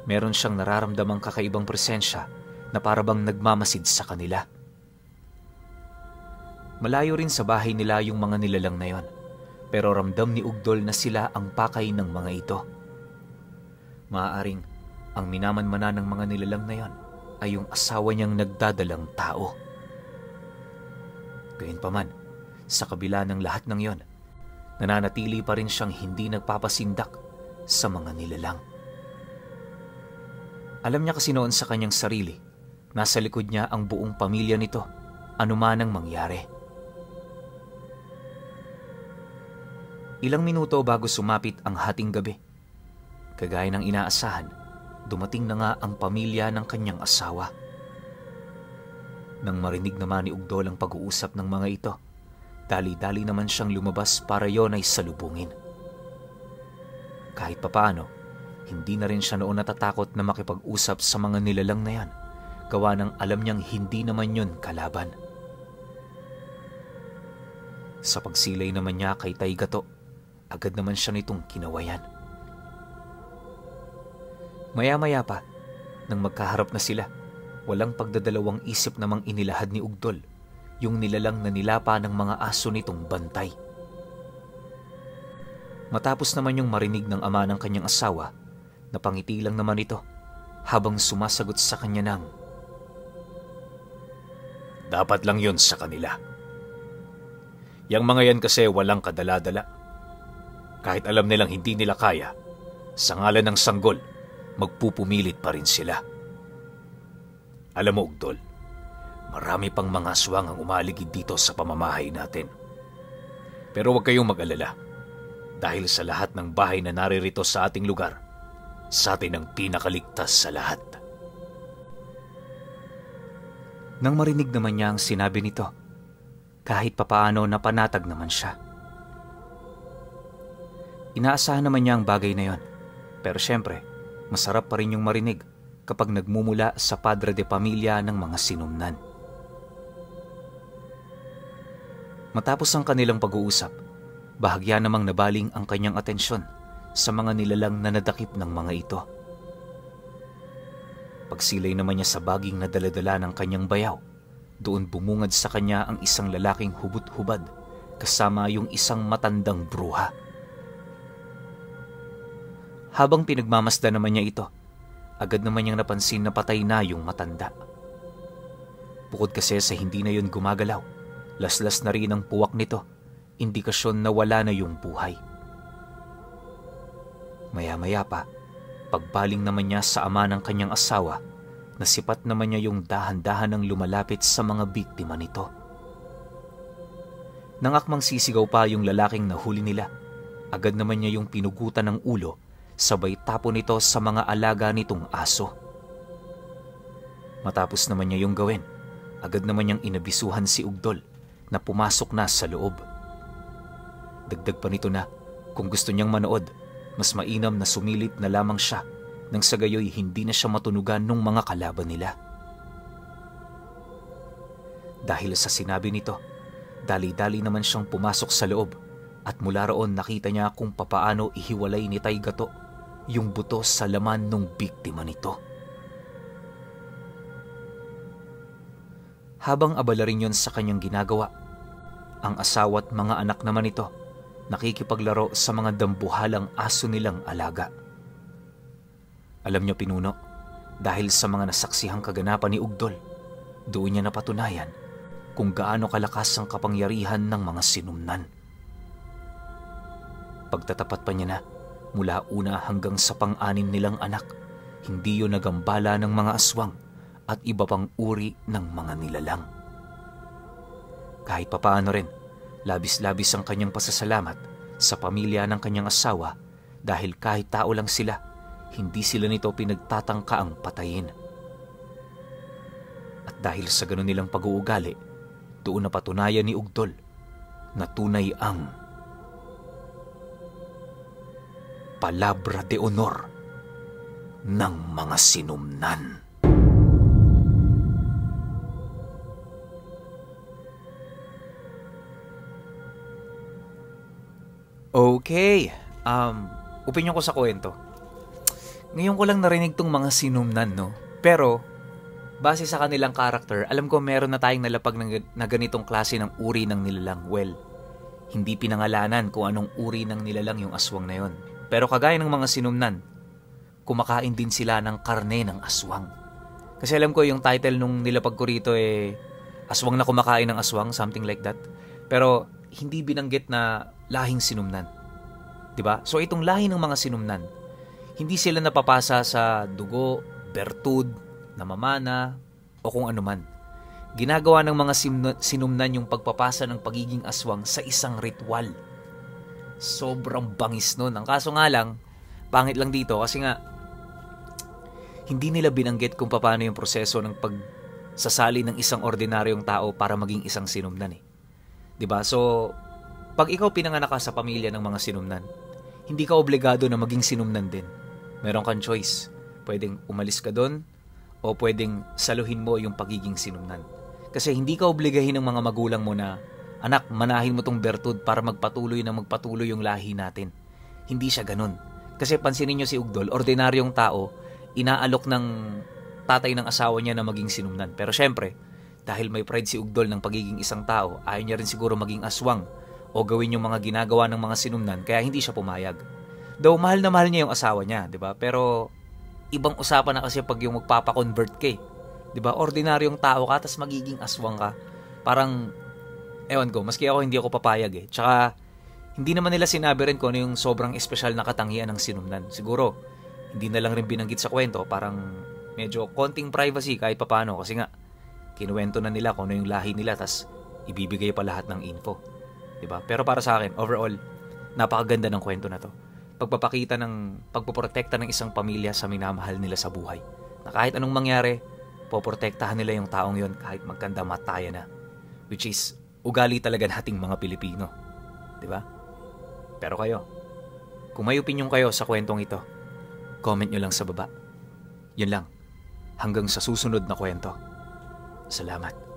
meron siyang nararamdamang kakaibang presensya na parabang nagmamasid sa kanila. Malayo rin sa bahay nila yung mga nilalang na yon, pero ramdam ni Ugdol na sila ang pakay ng mga ito. Maaaring ang minamanmana ng mga nilalang na yon ay yung asawa niyang nagdadalang tao. Gayunpaman, sa kabila ng lahat ng yon, nananatili pa rin siyang hindi nagpapasindak sa mga nilalang. Alam niya kasi noon sa kanyang sarili, nasa likod niya ang buong pamilya nito, anuman ang mangyari. Ilang minuto bago sumapit ang hating gabi, kagaya ng inaasahan, dumating na nga ang pamilya ng kanyang asawa. Nang marinig naman ni Ugdol ang pag-uusap ng mga ito, dali-dali naman siyang lumabas para yon ay salubungin. Kahit papaano, hindi na rin siya noon natatakot na makipag-usap sa mga nilalang na yan, gawa ng alam niyang hindi naman yun kalaban. Sa pagsilay naman niya kay Taygato, agad naman siya nitong kinawayan. Maya-maya pa, nang magkaharap na sila, walang pagdadalawang isip namang inilahad ni Ugdol yung nilalang na nilapa ng mga aso nitong bantay. Matapos naman yung marinig ng ama ng kanyang asawa, napangiti lang naman ito habang sumasagot sa kanya ng, Dapat lang yun sa kanila. Yang mga yan kasi walang kadala-dala. Kahit alam nilang hindi nila kaya, sa ngalan ng sanggol, magpupumilit pa rin sila. Alam mo, Ugdol, marami pang mga aswang ang umaligid dito sa pamamahay natin. Pero huwag kayong mag-alala, dahil sa lahat ng bahay na naririto sa ating lugar, sa atin ang pinakaligtas sa lahat. Nang marinig naman niya ang sinabi nito, kahit papaano napanatag naman siya. Inaasahan naman niya ang bagay na yon, pero syempre, masarap pa rin yung marinig kapag nagmumula sa padre de pamilya ng mga sinumnan. Matapos ang kanilang pag-uusap, bahagya namang nabaling ang kanyang atensyon sa mga nilalang na nadakip ng mga ito. Pagsilay naman niya sa baging na daladala ng kanyang bayaw, doon bumungad sa kanya ang isang lalaking hubot-hubad kasama yung isang matandang bruha. Habang pinagmamasdan naman niya ito, agad naman niyang napansin na patay na yung matanda. Bukod kasi sa hindi na yun gumagalaw, laslas na rin ang puwak nito, indikasyon na wala na yung buhay. Maya-maya pa, pagbaling naman niya sa ama ng kanyang asawa, nasipat naman niya yung dahan-dahan ng lumalapit sa mga biktima nito. Nang akmang sisigaw pa yung lalaking nahuli nila, agad naman niya yung pinugutan ng ulo, sabay tapo nito sa mga alaga nitong aso. Matapos naman niya yung gawin, agad naman niyang inabisuhan si Ugdol na pumasok na sa loob. Dagdag pa nito na kung gusto niyang manood, mas mainam na sumilip na lamang siya nang sa gayoy hindi na siya matunugan ng mga kalaban nila. Dahil sa sinabi nito, dali-dali naman siyang pumasok sa loob at mula roon nakita niya kung papaano ihiwalay ni Taygato yung buto sa laman ng biktima nito. Habang abala rin yun sa kanyang ginagawa, ang asawa at mga anak naman ito nakikipaglaro sa mga dambuhalang aso nilang alaga. Alam niyo, Pinuno, dahil sa mga nasaksihang kaganapan ni Ugdol, doon niya napatunayan kung gaano kalakas ang kapangyarihan ng mga sinumnan. Pagtatapat pa niya na, mula una hanggang sa pang-anim nilang anak, hindi yun nagambala ng mga aswang at iba pang uri ng mga nilalang. Kahit papaano rin, labis-labis ang kanyang pasasalamat sa pamilya ng kanyang asawa dahil kahit tao lang sila, hindi sila nito pinagtatangkaang patayin. At dahil sa ganun nilang pag-uugali, doon napatunayan ni Ugdol na tunay ang palabra de honor ng mga sinumnan. Okay, opinion ko sa kwento. Ngayon ko lang narinig tong mga sinumnan, no? Pero, base sa kanilang karakter, alam ko meron na tayong nalapag na ganitong klase ng uri ng nilalang. Well, hindi pinangalanan kung anong uri ng nilalang yung aswang na yon. Pero kagaya ng mga sinumnan, kumakain din sila ng karne ng aswang. Kasi alam ko yung title nung nilapag ko rito aswang na kumakain ng aswang, something like that. Pero hindi binanggit na lahing sinumnan. 'Di ba? So itong lahi ng mga sinumnan, hindi sila napapasa sa dugo, bertud, namamana, o kung ano man. Ginagawa ng mga sinumnan yung pagpapasa ng pagiging aswang sa isang ritual. Sobrang bangis nun. Ang kaso nga lang, pangit lang dito kasi nga, hindi nila binanggit kung paano yung proseso ng pagsasali ng isang ordinaryong tao para maging isang sinumnan eh. 'Di ba? So, pag ikaw pinanganak ka sa pamilya ng mga sinumnan, hindi ka obligado na maging sinumnan din. Meron kang choice. Pwedeng umalis ka doon o pwedeng saluhin mo yung pagiging sinumnan. Kasi hindi ka obligahin ng mga magulang mo na, anak, manahin mo tong bertud para magpatuloy yung lahi natin. Hindi siya ganun. Kasi pansinin nyo si Ugdol, ordinaryong tao, inaalok ng tatay ng asawa niya na maging sinumnan. Pero syempre, dahil may pride si Ugdol ng pagiging isang tao, ayaw niya rin siguro maging aswang o gawin yung mga ginagawa ng mga sinumnan, kaya hindi siya pumayag. Though mahal na mahal niya yung asawa niya, 'di ba? Pero ibang usapan na kasi pag yung magpapa-convert ka, 'di ba? Ordinaryong tao ka tapos magiging aswang ka. Parang ewan ko, maski ako hindi ako papayag eh. Tsaka hindi naman nila sinabi rin kung ano yung sobrang espesyal na katangian ng sinumnan. Siguro hindi na lang rin binanggit sa kwento, parang medyo konting privacy kahit papaano kasi nga kinuwento na nila kung ano yung lahi nila tas ibibigay pa lahat ng info. 'Di ba? Pero para sa akin, overall, napakaganda ng kwento na 'to. Pagpapakita ng pagpoprotekta ng isang pamilya sa minamahal nila sa buhay. Na kahit anong mangyari, poprotektahan nila yung taong yon kahit magkanda mataya na. Which is ugali talaga nating mga Pilipino. 'Di ba? Pero kayo, kung may opinion kayo sa kwentong ito, comment nyo lang sa baba. Yun lang. Hanggang sa susunod na kwento. Salamat.